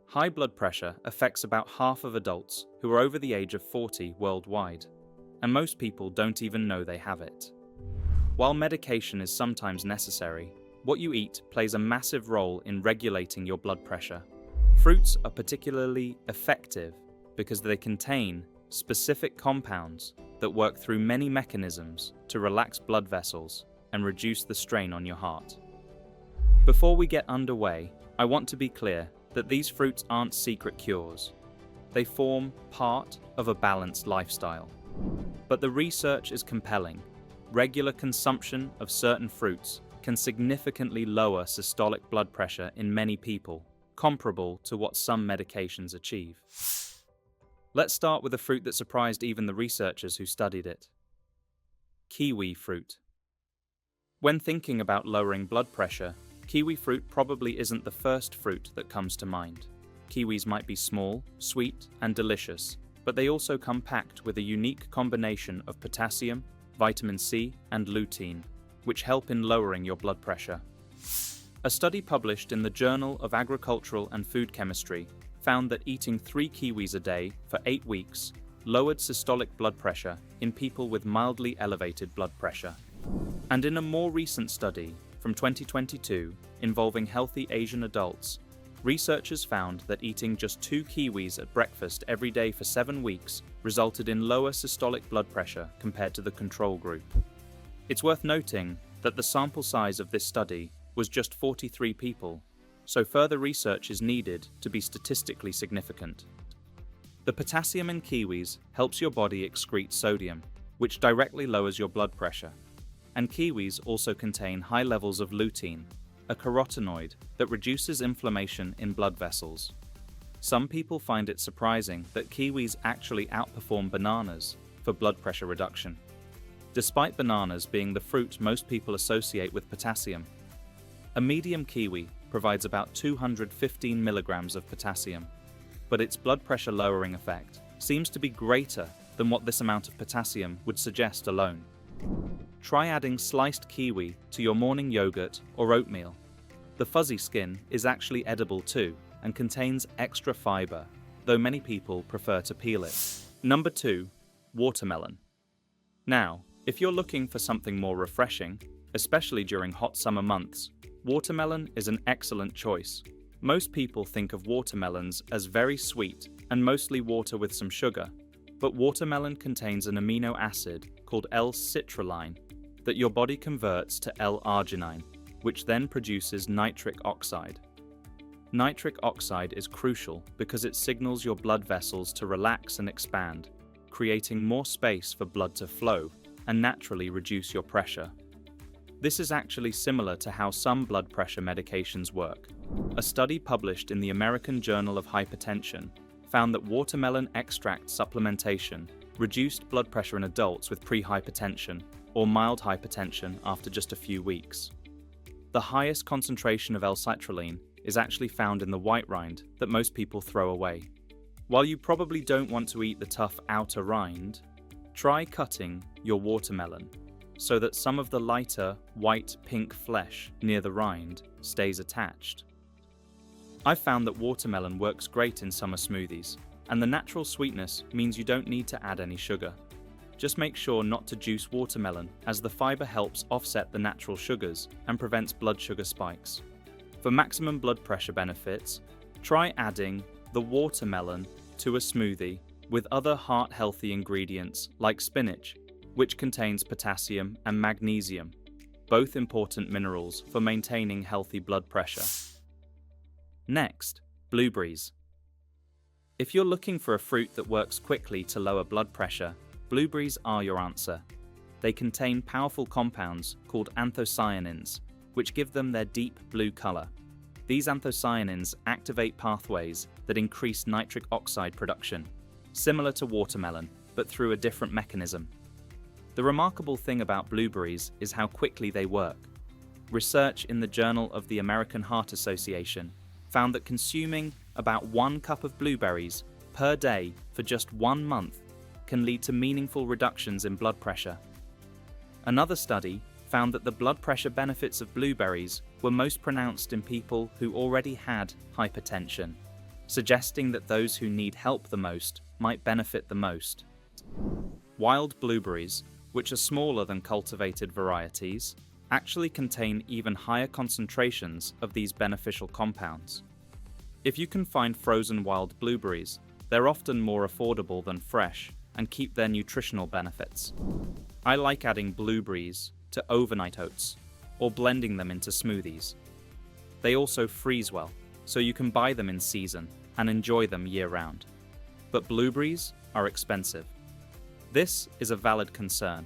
High blood pressure affects about half of adults who are over the age of 40 worldwide, and most people don't even know they have it. While medication is sometimes necessary, what you eat plays a massive role in regulating your blood pressure. Fruits are particularly effective because they contain specific compounds that work through many mechanisms to relax blood vessels and reduce the strain on your heart. Before we get underway, I want to be clear that these fruits aren't secret cures. They form part of a balanced lifestyle. But the research is compelling. Regular consumption of certain fruits can significantly lower systolic blood pressure in many people, comparable to what some medications achieve. Let's start with a fruit that surprised even the researchers who studied it. Kiwi fruit. When thinking about lowering blood pressure, kiwi fruit probably isn't the first fruit that comes to mind. Kiwis might be small, sweet, and delicious, but they also come packed with a unique combination of potassium, vitamin C, and lutein, which help in lowering your blood pressure. A study published in the Journal of Agricultural and Food Chemistry found that eating 3 kiwis a day for 8 weeks lowered systolic blood pressure in people with mildly elevated blood pressure. And in a more recent study from 2022 involving healthy Asian adults, researchers found that eating just 2 kiwis at breakfast every day for 7 weeks resulted in lower systolic blood pressure compared to the control group. It's worth noting that the sample size of this study was just 43 people, so further research is needed to be statistically significant. The potassium in kiwis helps your body excrete sodium, which directly lowers your blood pressure. And kiwis also contain high levels of lutein, a carotenoid that reduces inflammation in blood vessels. Some people find it surprising that kiwis actually outperform bananas for blood pressure reduction, despite bananas being the fruit most people associate with potassium. A medium kiwi provides about 215 milligrams of potassium, but its blood pressure lowering effect seems to be greater than what this amount of potassium would suggest alone. Try adding sliced kiwi to your morning yogurt or oatmeal. The fuzzy skin is actually edible too and contains extra fiber, though many people prefer to peel it. Number 2, watermelon. Now, if you're looking for something more refreshing, especially during hot summer months, watermelon is an excellent choice. Most people think of watermelons as very sweet and mostly water with some sugar, but watermelon contains an amino acid called L-citrulline that your body converts to L-arginine, which then produces nitric oxide. Nitric oxide is crucial because it signals your blood vessels to relax and expand, creating more space for blood to flow and naturally reduce your pressure. This is actually similar to how some blood pressure medications work. A study published in the American Journal of Hypertension found that watermelon extract supplementation reduced blood pressure in adults with prehypertension or mild hypertension after just a few weeks. The highest concentration of L-citrulline is actually found in the white rind that most people throw away. While you probably don't want to eat the tough outer rind, try cutting your watermelon so that some of the lighter white-pink flesh near the rind stays attached. I've found that watermelon works great in summer smoothies, and the natural sweetness means you don't need to add any sugar. Just make sure not to juice watermelon, as the fiber helps offset the natural sugars and prevents blood sugar spikes. For maximum blood pressure benefits, try adding the watermelon to a smoothie with other heart-healthy ingredients like spinach, which contains potassium and magnesium, both important minerals for maintaining healthy blood pressure. Next, blueberries. If you're looking for a fruit that works quickly to lower blood pressure, blueberries are your answer. They contain powerful compounds called anthocyanins, which give them their deep blue color. These anthocyanins activate pathways that increase nitric oxide production, similar to watermelon, but through a different mechanism. The remarkable thing about blueberries is how quickly they work. Research in the Journal of the American Heart Association found that consuming about 1 cup of blueberries per day for just 1 month can lead to meaningful reductions in blood pressure. Another study found that the blood pressure benefits of blueberries were most pronounced in people who already had hypertension. suggesting that those who need help the most might benefit the most. Wild blueberries, which are smaller than cultivated varieties, actually contain even higher concentrations of these beneficial compounds. If you can find frozen wild blueberries, they're often more affordable than fresh and keep their nutritional benefits. I like adding blueberries to overnight oats or blending them into smoothies. They also freeze well, so you can buy them in season and enjoy them year-round. But blueberries are expensive. This is a valid concern.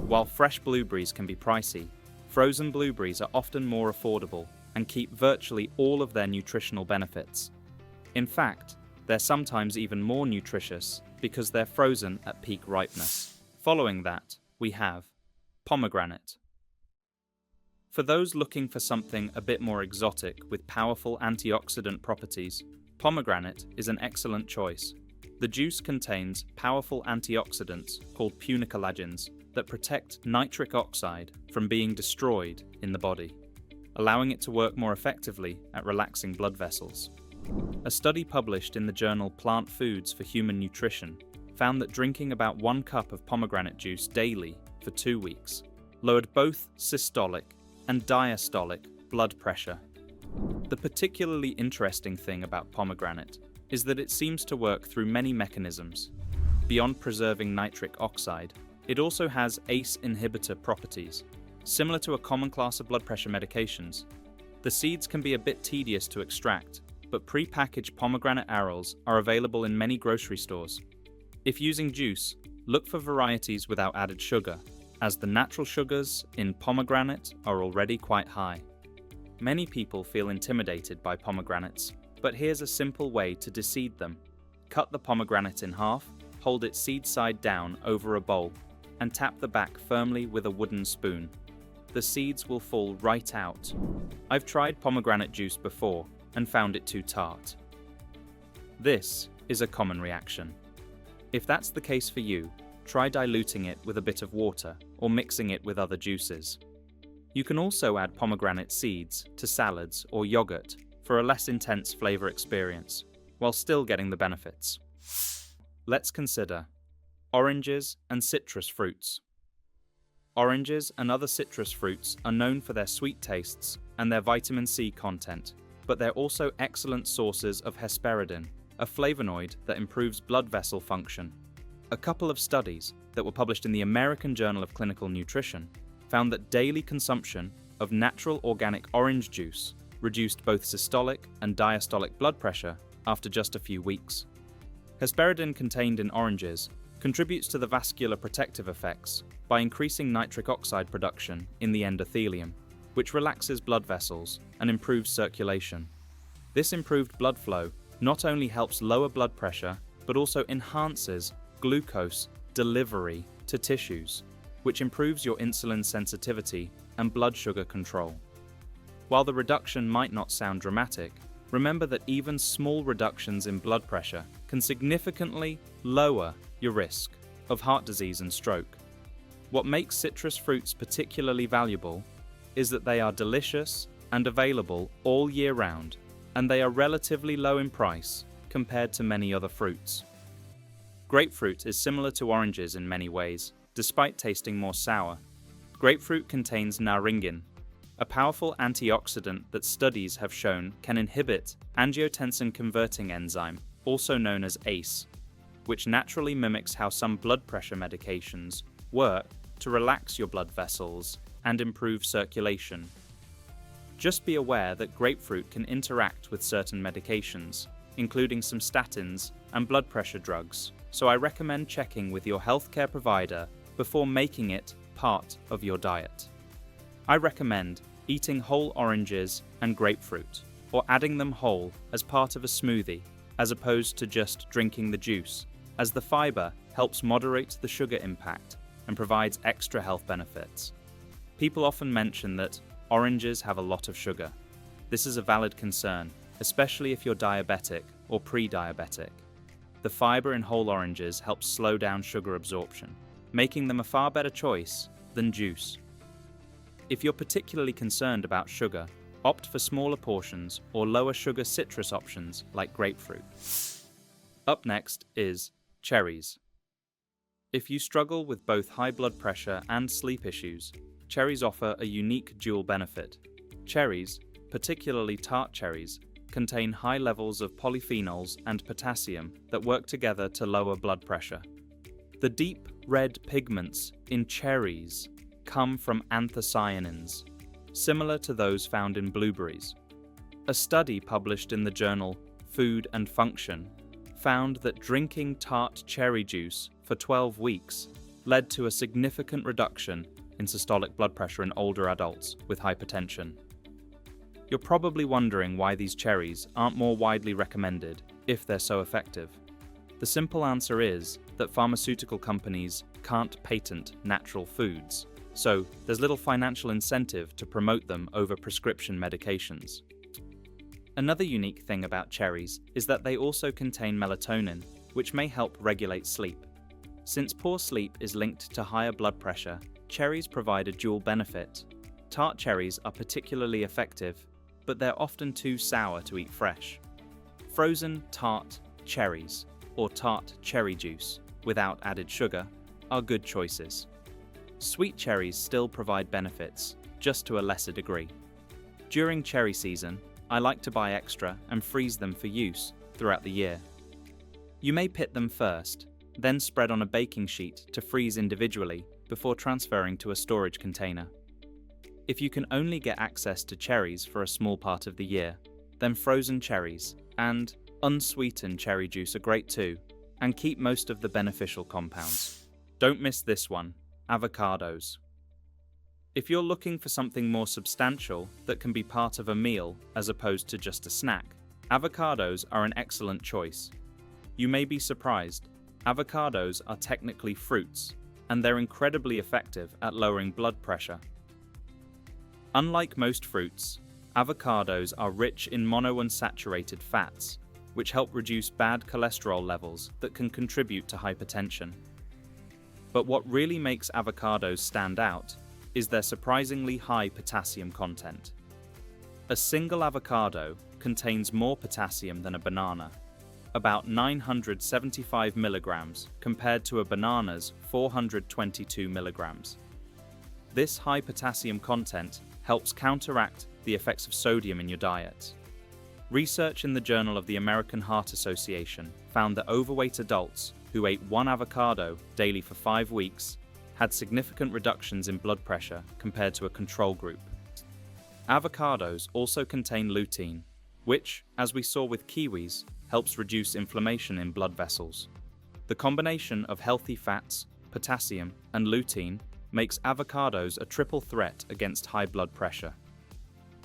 While fresh blueberries can be pricey, frozen blueberries are often more affordable and keep virtually all of their nutritional benefits. In fact, they're sometimes even more nutritious because they're frozen at peak ripeness. Following that, we have pomegranate. For those looking for something a bit more exotic with powerful antioxidant properties, pomegranate is an excellent choice. The juice contains powerful antioxidants called punicalagins that protect nitric oxide from being destroyed in the body, allowing it to work more effectively at relaxing blood vessels. A study published in the journal Plant Foods for Human Nutrition found that drinking about 1 cup of pomegranate juice daily for 2 weeks lowered both systolic and diastolic blood pressure. The particularly interesting thing about pomegranate is that it seems to work through many mechanisms. Beyond preserving nitric oxide, it also has ACE inhibitor properties, similar to a common class of blood pressure medications. The seeds can be a bit tedious to extract, but pre-packaged pomegranate arils are available in many grocery stores. If using juice, look for varieties without added sugar, as the natural sugars in pomegranate are already quite high. Many people feel intimidated by pomegranates, but here's a simple way to deseed them. Cut the pomegranate in half, hold it seed side down over a bowl, and tap the back firmly with a wooden spoon. The seeds will fall right out. I've tried pomegranate juice before and found it too tart. This is a common reaction. If that's the case for you, try diluting it with a bit of water or mixing it with other juices. You can also add pomegranate seeds to salads or yogurt for a less intense flavor experience, while still getting the benefits. Let's consider oranges and citrus fruits. Oranges and other citrus fruits are known for their sweet tastes and their vitamin C content, but they're also excellent sources of hesperidin, a flavonoid that improves blood vessel function. A couple of studies that were published in the American Journal of Clinical Nutrition found that daily consumption of natural organic orange juice reduced both systolic and diastolic blood pressure after just a few weeks. Hesperidin contained in oranges contributes to the vascular protective effects by increasing nitric oxide production in the endothelium, which relaxes blood vessels and improves circulation. This improved blood flow not only helps lower blood pressure, but also enhances glucose delivery to tissues, which improves your insulin sensitivity and blood sugar control. While the reduction might not sound dramatic, remember that even small reductions in blood pressure can significantly lower your risk of heart disease and stroke. What makes citrus fruits particularly valuable is that they are delicious and available all year round, and they are relatively low in price compared to many other fruits. Grapefruit is similar to oranges in many ways, despite tasting more sour. Grapefruit contains naringin, a powerful antioxidant that studies have shown can inhibit angiotensin-converting enzyme, also known as ACE, which naturally mimics how some blood pressure medications work to relax your blood vessels and improve circulation. Just be aware that grapefruit can interact with certain medications, including some statins and blood pressure drugs, so I recommend checking with your healthcare provider before making it part of your diet. I recommend eating whole oranges and grapefruit, or adding them whole as part of a smoothie, as opposed to just drinking the juice, as the fiber helps moderate the sugar impact and provides extra health benefits. People often mention that oranges have a lot of sugar. This is a valid concern, especially if you're diabetic or pre-diabetic. The fiber in whole oranges helps slow down sugar absorption, making them a far better choice than juice. If you're particularly concerned about sugar, Opt for smaller portions or lower sugar citrus options like grapefruit. Up next is cherries. If you struggle with both high blood pressure and sleep issues, cherries offer a unique dual benefit. Cherries, particularly tart cherries, contain high levels of polyphenols and potassium that work together to lower blood pressure. The deep red pigments in cherries come from anthocyanins, similar to those found in blueberries. A study published in the journal Food and Function found that drinking tart cherry juice for 12 weeks led to a significant reduction in systolic blood pressure in older adults with hypertension. You're probably wondering why these cherries aren't more widely recommended if they're so effective. The simple answer is that pharmaceutical companies can't patent natural foods, so there's little financial incentive to promote them over prescription medications. Another unique thing about cherries is that they also contain melatonin, which may help regulate sleep. Since poor sleep is linked to higher blood pressure, cherries provide a dual benefit. Tart cherries are particularly effective, but they're often too sour to eat fresh. Frozen tart cherries, or tart cherry juice, without added sugar, are good choices. Sweet cherries still provide benefits, just to a lesser degree. During cherry season, I like to buy extra and freeze them for use throughout the year. You may pit them first, then spread on a baking sheet to freeze individually before transferring to a storage container. If you can only get access to cherries for a small part of the year, then frozen cherries and unsweetened cherry juice are great too, and keep most of the beneficial compounds. Don't miss this one, avocados. If you're looking for something more substantial that can be part of a meal as opposed to just a snack, avocados are an excellent choice. You may be surprised, avocados are technically fruits, and they're incredibly effective at lowering blood pressure. Unlike most fruits, avocados are rich in monounsaturated fats, which help reduce bad cholesterol levels that can contribute to hypertension. But what really makes avocados stand out is their surprisingly high potassium content. A single avocado contains more potassium than a banana, about 975 milligrams compared to a banana's 422 milligrams. This high potassium content helps counteract the effects of sodium in your diet. Research in the Journal of the American Heart Association found that overweight adults who ate one avocado daily for 5 weeks had significant reductions in blood pressure compared to a control group. Avocados also contain lutein, which, as we saw with kiwis, helps reduce inflammation in blood vessels. The combination of healthy fats, potassium, and lutein makes avocados a triple threat against high blood pressure.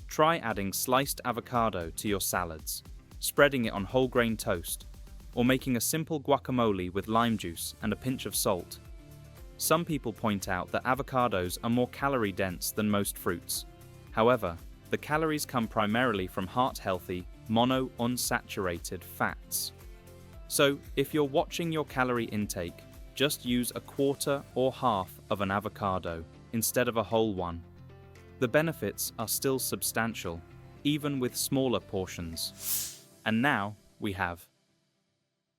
Try adding sliced avocado to your salads, spreading it on whole grain toast, or making a simple guacamole with lime juice and a pinch of salt. Some people point out that avocados are more calorie dense than most fruits. However, the calories come primarily from heart-healthy, monounsaturated fats. So, if you're watching your calorie intake, just use a quarter or half of an avocado instead of a whole one. The benefits are still substantial, even with smaller portions. And now we have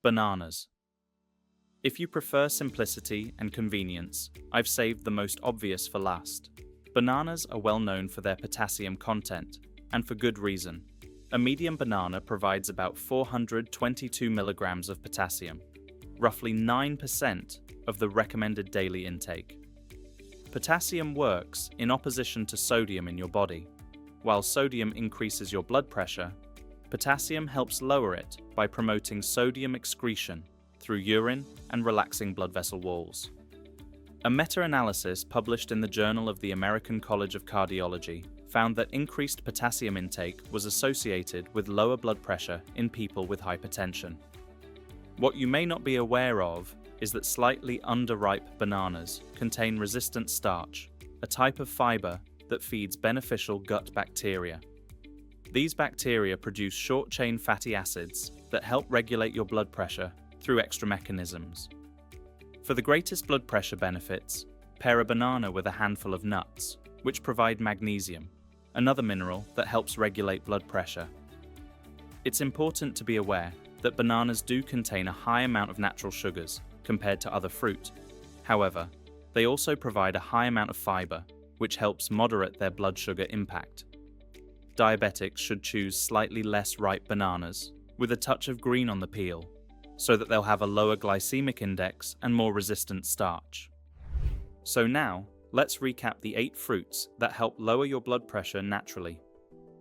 bananas. If you prefer simplicity and convenience, I've saved the most obvious for last. Bananas are well known for their potassium content, and for good reason. A medium banana provides about 422 milligrams of potassium, roughly 9% of the recommended daily intake. Potassium works in opposition to sodium in your body. While sodium increases your blood pressure, potassium helps lower it by promoting sodium excretion through urine and relaxing blood vessel walls. A meta-analysis published in the Journal of the American College of Cardiology found that increased potassium intake was associated with lower blood pressure in people with hypertension. What you may not be aware of is that slightly underripe bananas contain resistant starch, a type of fiber that feeds beneficial gut bacteria. These bacteria produce short-chain fatty acids that help regulate your blood pressure through extra mechanisms. For the greatest blood pressure benefits, pair a banana with a handful of nuts, which provide magnesium, another mineral that helps regulate blood pressure. It's important to be aware that bananas do contain a high amount of natural sugars compared to other fruit. However, they also provide a high amount of fiber, which helps moderate their blood sugar impact. Diabetics should choose slightly less ripe bananas, with a touch of green on the peel, so that they'll have a lower glycemic index and more resistant starch. So now, let's recap the 8 fruits that help lower your blood pressure naturally.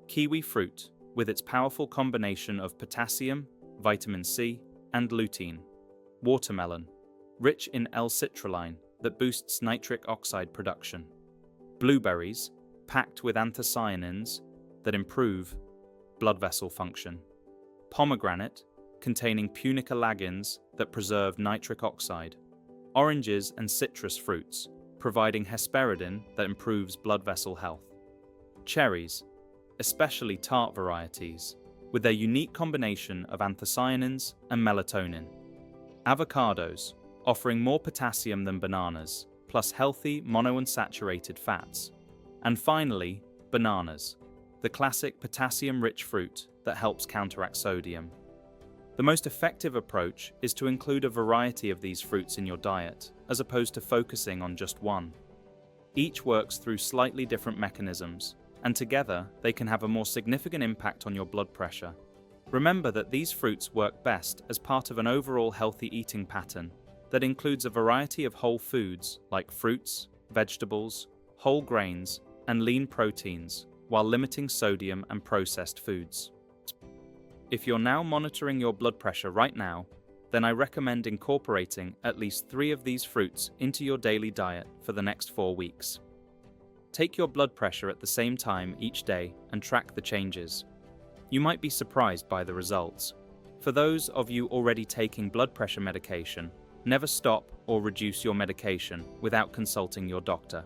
Kiwi fruit, with its powerful combination of potassium, vitamin C, and lutein. Watermelon, rich in L-citrulline that boosts nitric oxide production. Blueberries, packed with anthocyanins that improve blood vessel function. Pomegranate, containing punicalagins that preserve nitric oxide. Oranges and citrus fruits, providing hesperidin that improves blood vessel health. Cherries, especially tart varieties, with their unique combination of anthocyanins and melatonin. Avocados, offering more potassium than bananas, plus healthy monounsaturated fats. And finally, bananas, the classic potassium-rich fruit that helps counteract sodium. The most effective approach is to include a variety of these fruits in your diet, as opposed to focusing on just one. Each works through slightly different mechanisms, and together they can have a more significant impact on your blood pressure. Remember that these fruits work best as part of an overall healthy eating pattern that includes a variety of whole foods like fruits, vegetables, whole grains, and lean proteins, while limiting sodium and processed foods. If you're now monitoring your blood pressure right now, then I recommend incorporating at least 3 of these fruits into your daily diet for the next 4 weeks. Take your blood pressure at the same time each day and track the changes. You might be surprised by the results. For those of you already taking blood pressure medication, never stop or reduce your medication without consulting your doctor.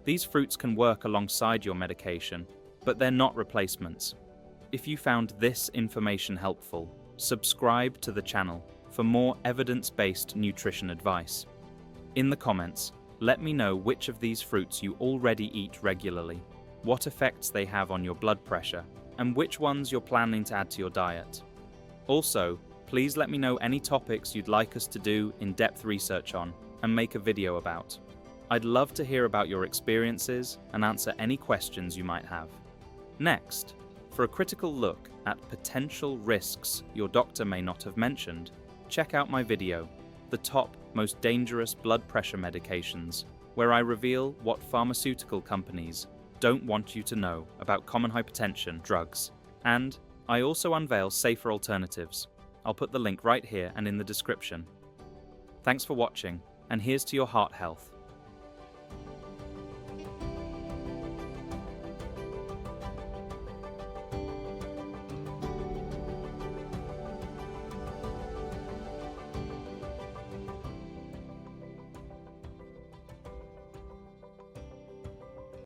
These fruits can work alongside your medication, but they're not replacements. If you found this information helpful, subscribe to the channel for more evidence-based nutrition advice. In the comments, let me know which of these fruits you already eat regularly, what effects they have on your blood pressure, and which ones you're planning to add to your diet. Also, please let me know any topics you'd like us to do in-depth research on and make a video about. I'd love to hear about your experiences and answer any questions you might have. Next, for a critical look at potential risks your doctor may not have mentioned, check out my video, The Top Most Dangerous Blood Pressure Medications, where I reveal what pharmaceutical companies don't want you to know about common hypertension drugs. And I also unveil safer alternatives. I'll put the link right here and in the description. Thanks for watching, and here's to your heart health.